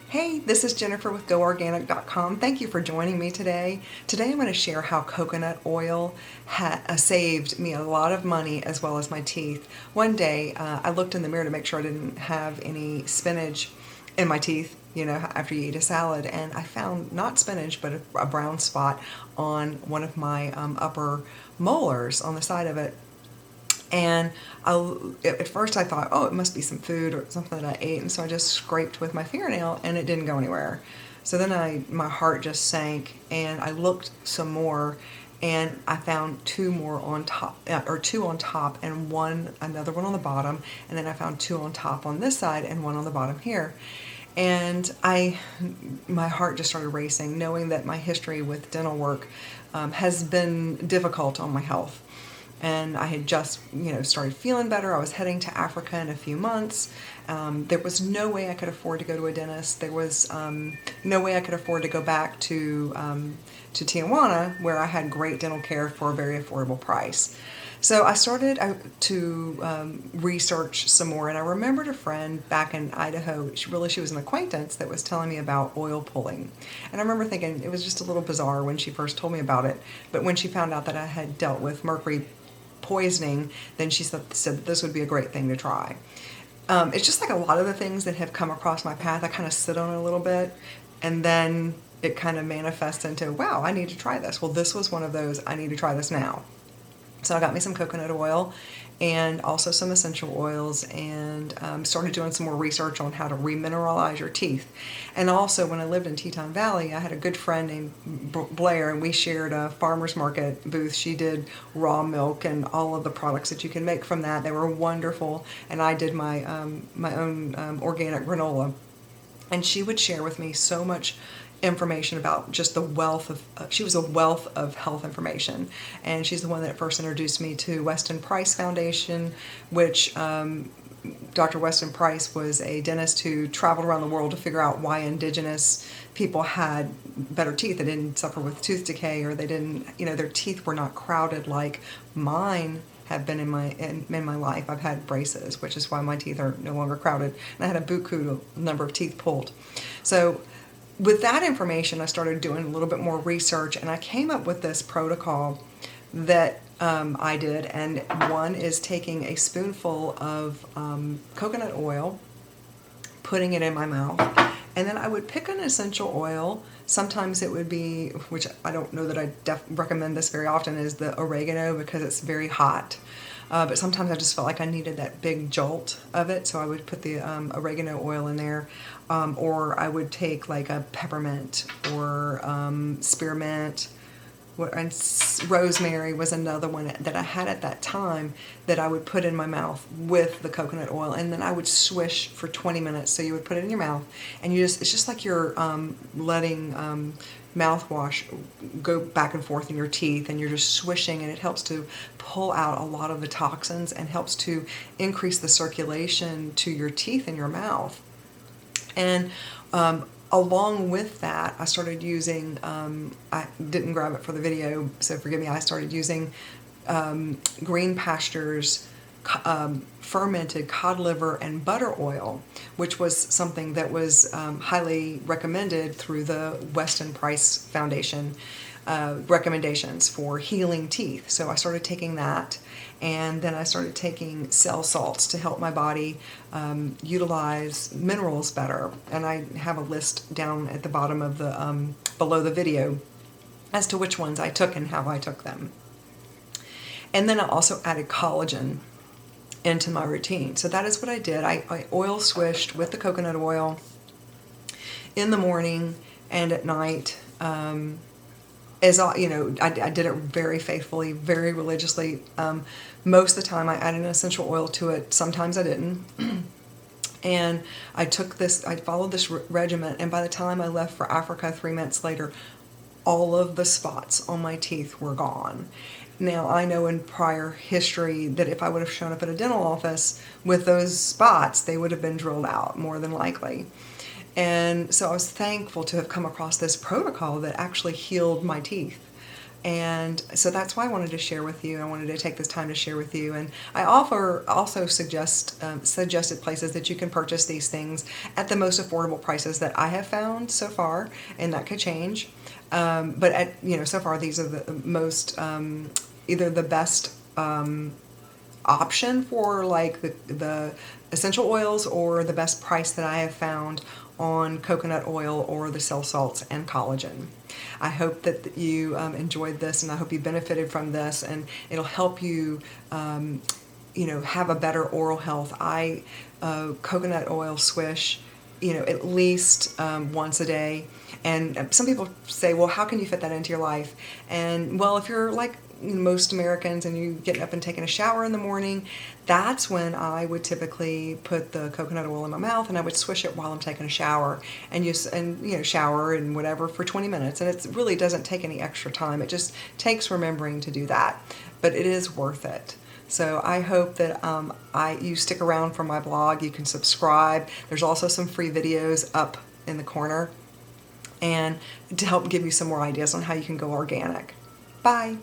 Hey, this is Jennifer with GoOrganic.com. Thank you for joining me today. Today I'm going to share how coconut oil saved me a lot of money as well as my teeth. One day I looked in the mirror to make sure I didn't have any spinach in my teeth, you know, after you eat a salad, and I found not spinach but a brown spot on one of my upper molars on the side of it. And at first I thought, oh, it must be some food or something that I ate, and so I just scraped with my fingernail and it didn't go anywhere. So then my heart just sank, and I looked some more, and I found two more on top, or two on top and another one on the bottom, and then I found two on top on this side and one on the bottom here. And my heart just started racing, knowing that my history with dental work has been difficult on my health. And I had just, started feeling better. I was heading to Africa in a few months. There was no way I could afford to go to a dentist. There was no way I could afford to go back to Tijuana, where I had great dental care for a very affordable price. So I started to research some more, and I remembered a friend back in Idaho. She was an acquaintance that was telling me about oil pulling. And I remember thinking it was just a little bizarre when she first told me about it. But when she found out that I had dealt with mercury poisoning, then she said that this would be a great thing to try. It's just like a lot of the things that have come across my path, I kind of sit on it a little bit, and then it kind of manifests into, wow, I need to try this. Well, this was one of those, I need to try this now. So I got me some coconut oil and also some essential oils, and started doing some more research on how to remineralize your teeth. And also, when I lived in Teton Valley, I had a good friend named Blair, and we shared a farmer's market booth. She did raw milk and all of the products that you can make from that. They were wonderful, and I did my own organic granola. And she would share with me so much information about just the wealth of, she was a wealth of health information. And she's the one that first introduced me to Weston Price Foundation, which Dr. Weston Price was a dentist who traveled around the world to figure out why indigenous people had better teeth. They didn't suffer with tooth decay, or they didn't, their teeth were not crowded like mine have been in my life. I've had braces, which is why my teeth are no longer crowded. And I had a buku number of teeth pulled. So with that information, I started doing a little bit more research, and I came up with this protocol that I did. And one is taking a spoonful of coconut oil, putting it in my mouth, and then I would pick an essential oil. Sometimes it would be, which I don't know that I recommend this very often, is the oregano, because it's very hot. But sometimes I just felt like I needed that big jolt of it, so I would put the oregano oil in there. Or I would take like a peppermint or spearmint. And rosemary was another one that I had at that time that I would put in my mouth with the coconut oil, and then I would swish for 20 minutes. So you would put it in your mouth, and it's just like you're letting mouthwash go back and forth in your teeth, and you're just swishing, and it helps to pull out a lot of the toxins and helps to increase the circulation to your teeth in your mouth. And along with that, I started using, I didn't grab it for the video, so forgive me, I started using Green Pastures fermented cod liver and butter oil, which was something that was highly recommended through the Weston Price Foundation recommendations for healing teeth. So I started taking that, and then I started taking cell salts to help my body utilize minerals better. And I have a list down at the bottom of the below the video as to which ones I took and how I took them. And then I also added collagen into my routine. So that is what I did. I oil swished with the coconut oil in the morning and at night. I did it very faithfully, very religiously. Most of the time I added an essential oil to it. Sometimes I didn't. And I followed this regimen, and by the time I left for Africa 3 months later, all of the spots on my teeth were gone. Now, I know in prior history that if I would have shown up at a dental office with those spots, they would have been drilled out, more than likely. And so I was thankful to have come across this protocol that actually healed my teeth. And so that's why I wanted to share with you. I wanted to take this time to share with you. And I offer also suggested places that you can purchase these things at the most affordable prices that I have found so far, and that could change. But so far these are the most either the best option for like the essential oils, or the best price that I have found on coconut oil or the cell salts and collagen. I hope that you enjoyed this, and I hope you benefited from this, and it'll help you have a better oral health. I coconut oil swish at least once a day. And some people say, well, how can you fit that into your life? And well, if you're like most Americans and you get up and taking a shower in the morning, that's when I would typically put the coconut oil in my mouth, and I would swish it while I'm taking a shower, and shower and whatever for 20 minutes. And it really doesn't take any extra time. It just takes remembering to do that, but it is worth it. So I hope that you stick around for my blog. You can subscribe. There's also some free videos up in the corner, and to help give you some more ideas on how you can go organic. Bye.